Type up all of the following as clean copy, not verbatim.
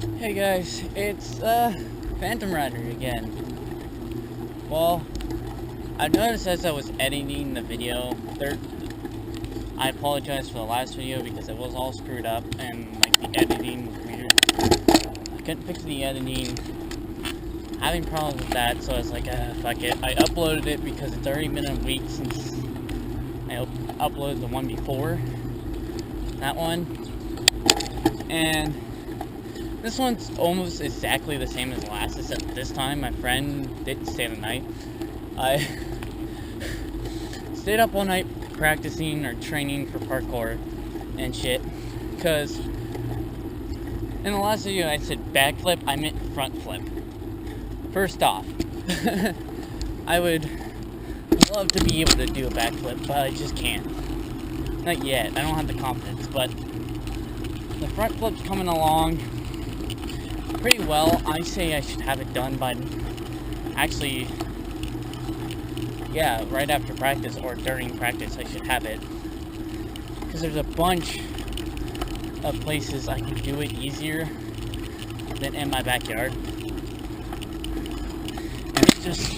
Hey guys, it's Phantom Rider again. Well, I noticed as I was editing the video, I apologize for the last video because it was all screwed up and like the editing was weird. I couldn't fix the editing, having problems with that, so I was like, fuck it. I uploaded it because it's already been a week since I uploaded the one before, that one, and this one's almost exactly the same as the last, except this time my friend didn't stay the night. I stayed up all night practicing or training for parkour and shit, because in the last video I said backflip, I meant front flip. First off, I would love to be able to do a backflip, but I just can't. Not yet, I don't have the confidence, but the front flip's coming along pretty well. I say I should have it done by, actually, yeah, right after practice or during practice I should have it, because there's a bunch of places I can do it easier than in my backyard, and it's just,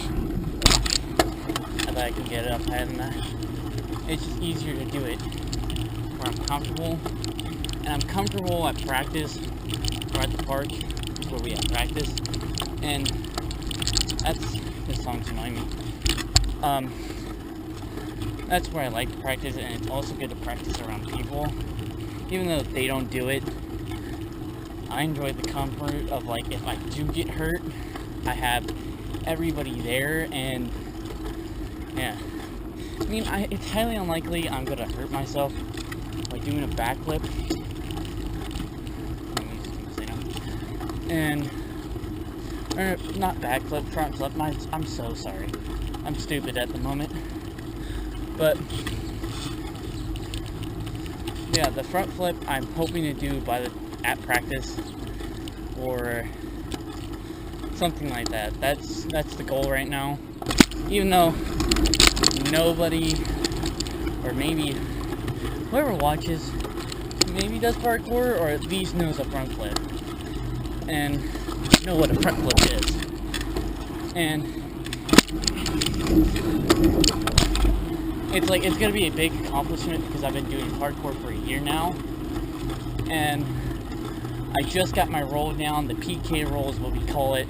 I bet I can get it up higher than that. It's just easier to do it where I'm comfortable, and I'm comfortable at practice or at the park where we have practice, and this song's annoying me. That's where I like to practice, and it's also good to practice around people, even though they don't do it. I enjoy the comfort of, like, if I do get hurt, I have everybody there, and yeah. I mean, it's highly unlikely I'm gonna hurt myself by doing a backflip. And, or not backflip, front flip. I'm so sorry. I'm stupid at the moment. But yeah, the front flip I'm hoping to do at practice or something like that. That's the goal right now. Even though nobody, or maybe whoever watches, maybe does parkour or at least knows a front flip and know what a front flip is. And it's gonna be a big accomplishment because I've been doing parkour for a year now, and I just got my roll down. The PK roll is what we call it.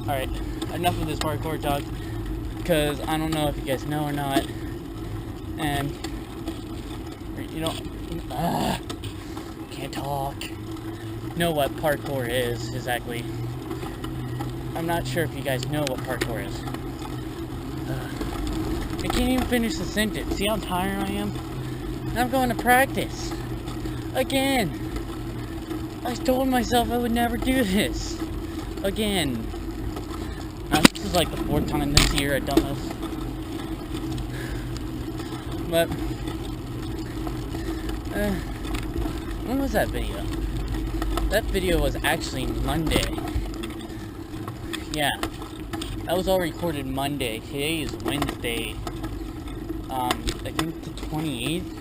Alright, enough of this parkour talk, because I don't know if you guys know or not, and you don't can't talk, know what parkour is exactly. I'm not sure if you guys know what parkour is. I can't even finish the sentence. See how tired I am? And I'm going to practice again. I told myself I would never do this again. Now, this is like the 4th time this year I've done this. But when was that video? That video was actually Monday. Yeah, that was all recorded Monday. Today is Wednesday. I think the 28th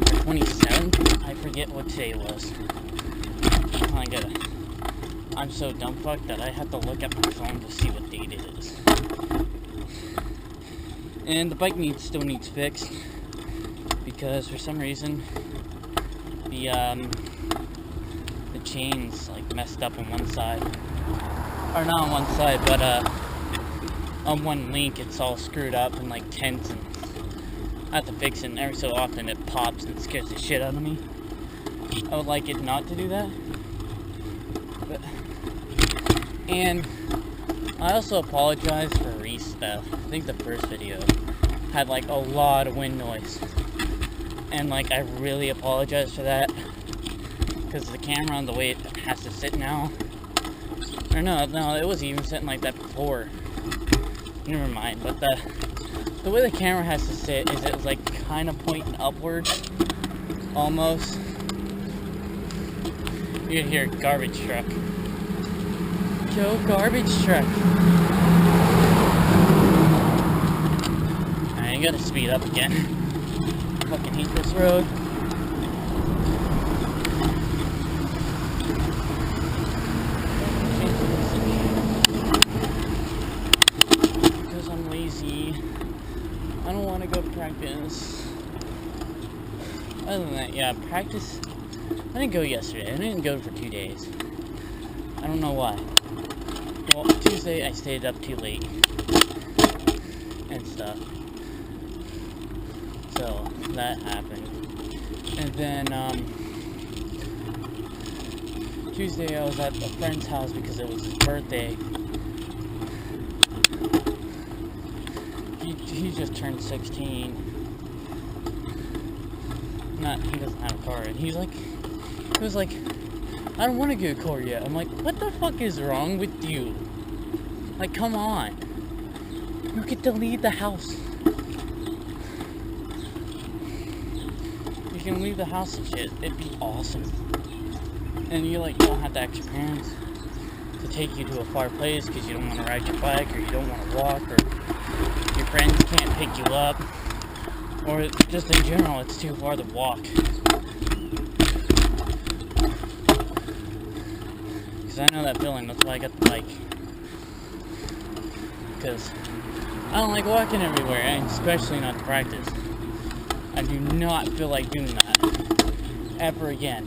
or 27th. I forget what today was. I'm so dumbfucked that I have to look at my phone to see what date it is. And the bike still needs fixed because for some reason the chain's like messed up on one side. Or not on one side, but on one link it's all screwed up and like tense, and I have to fix it, and every so often it pops and scares the shit out of me. I would like it not to do that. And I also apologize for re-stuff. I think the first video had like a lot of wind noise, and like I really apologize for that, because the camera and the way it has to sit now, or no, it was even sitting like that before. Never mind. But the way the camera has to sit is it's like kind of pointing upward, almost. You can hear garbage truck. Joe, garbage truck. I gotta speed up again. Fucking hate this road. practice. I didn't go yesterday. I didn't go for 2 days. I don't know why. Well, Tuesday I stayed up too late and stuff. So that happened. And then Tuesday I was at a friend's house because it was his birthday. He just turned 16. He doesn't have a car, and he was like, I don't want to get a car yet. I'm like, what the fuck is wrong with you? Like, come on. You get to leave the house. You can leave the house and shit. It'd be awesome. And you don't have to ask your parents to take you to a far place because you don't want to ride your bike, or you don't want to walk, or your friends can't pick you up, or just in general it's too far to walk. Because I know that feeling. That's why I got the bike. Because I don't like walking everywhere, and especially not to practice. I do not feel like doing that ever again.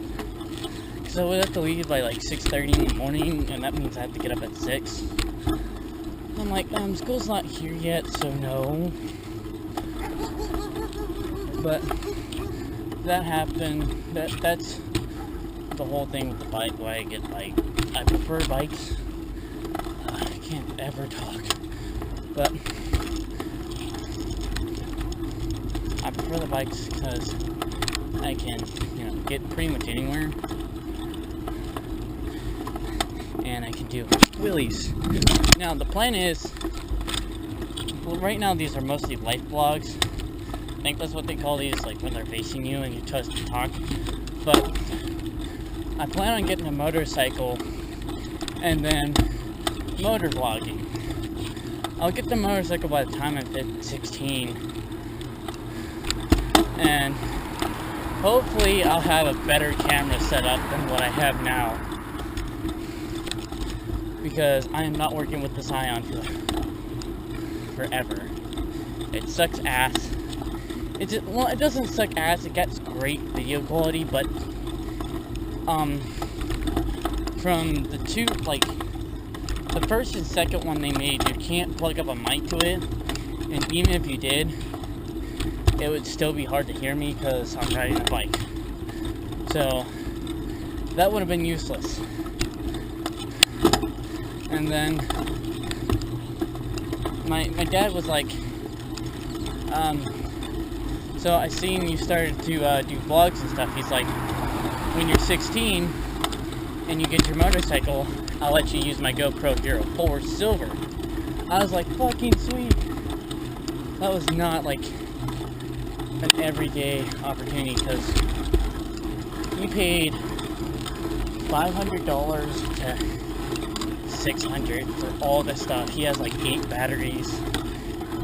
Because I would have to leave by like 6:30 in the morning, and that means I have to get up at 6. I'm like, school's not here yet, so no. But that happened. That's the whole thing with the bike. Why I get I prefer bikes. I can't ever talk. But I prefer the bikes because I can, get pretty much anywhere. And I can do wheelies. Now the plan is, well, right now these are mostly life vlogs. I think that's what they call these, like when they're facing you and you just talk. But I plan on getting a motorcycle and then motor vlogging. I'll get the motorcycle by the time I'm 16, and hopefully I'll have a better camera set up than what I have now, because I am not working with this Ion for forever. It sucks ass. It doesn't suck ass. It gets great video quality, but from the two, the first and second one they made, you can't plug up a mic to it, and even if you did, it would still be hard to hear me because I'm riding a bike. So that would have been useless. And then my dad was like, so I seen you started to do vlogs and stuff. He's like, when you're 16 and you get your motorcycle, I'll let you use my GoPro Hero 4 Silver. I was like, fucking sweet. That was not like an everyday opportunity, because he paid $500 to $600 for all this stuff. He has like 8 batteries.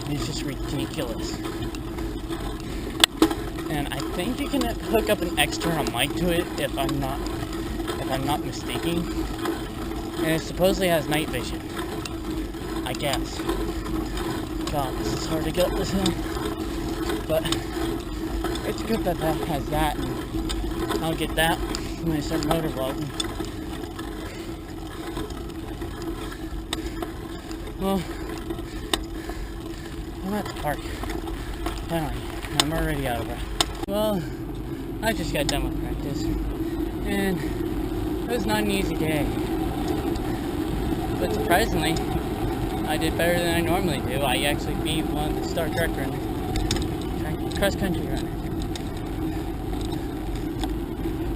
It's just ridiculous. And I think you can hook up an external mic to it if I'm not mistaken. And it supposedly has night vision, I guess. God, this is hard to get up this hill. But it's good that that has that, and I'll get that when I start motor vlogging. Well, I'm at the park. Finally, I'm already out of breath. Well, I just got done with practice, and it was not an easy day. But surprisingly, I did better than I normally do. I actually beat one of the Star Trek runners, cross-country runner.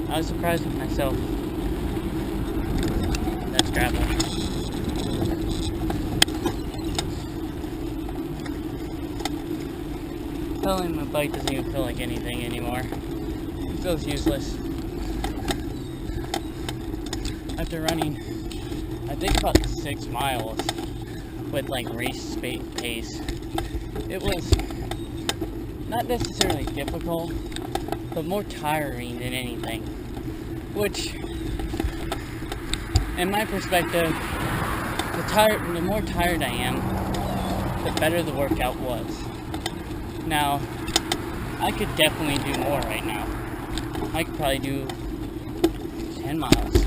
I was surprised with myself. That's gravel. Telling my bike doesn't even feel like anything anymore. It feels useless. After running, I think about 6 miles with like race pace, it was not necessarily difficult, but more tiring than anything. Which, in my perspective, the more tired I am, the better the workout was. Now, I could definitely do more right now. I could probably do 10 miles.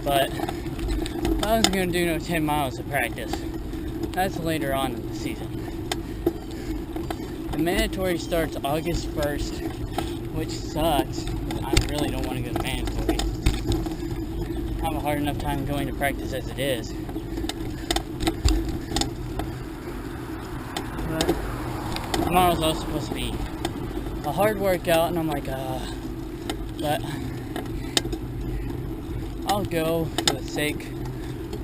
But I wasn't going to do no 10 miles of practice. That's later on in the season. The mandatory starts August 1st, which sucks. I really don't want to go to mandatory. I have a hard enough time going to practice as it is. But tomorrow's also supposed to be a hard workout, and I'm like, but I'll go for the sake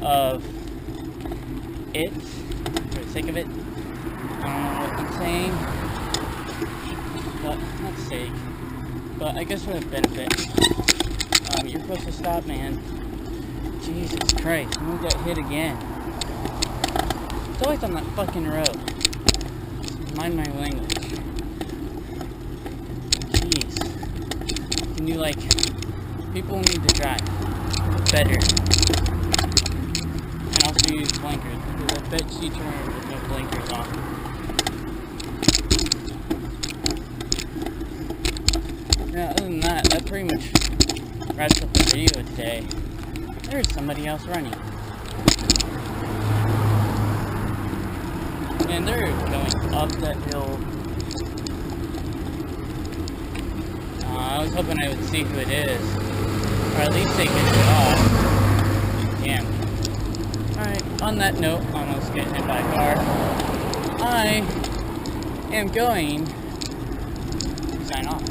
of it. For the sake of it. I don't know what I'm saying, but not sake. But I guess for the benefit. You're supposed to stop, man. Jesus Christ, I'm gonna get hit again. It's always on that fucking road. Mind my language. Jeez. Can you, like, people need to drive better. And also use blinkers, because I bet she turned with no blinkers on. Yeah, other than that, that pretty much wraps up the video today. There's somebody else running. And they're going up that hill. I was hoping I would see who it is. Or at least they get it off. Damn. Alright, on that note, almost getting hit by a car. I am going to sign off.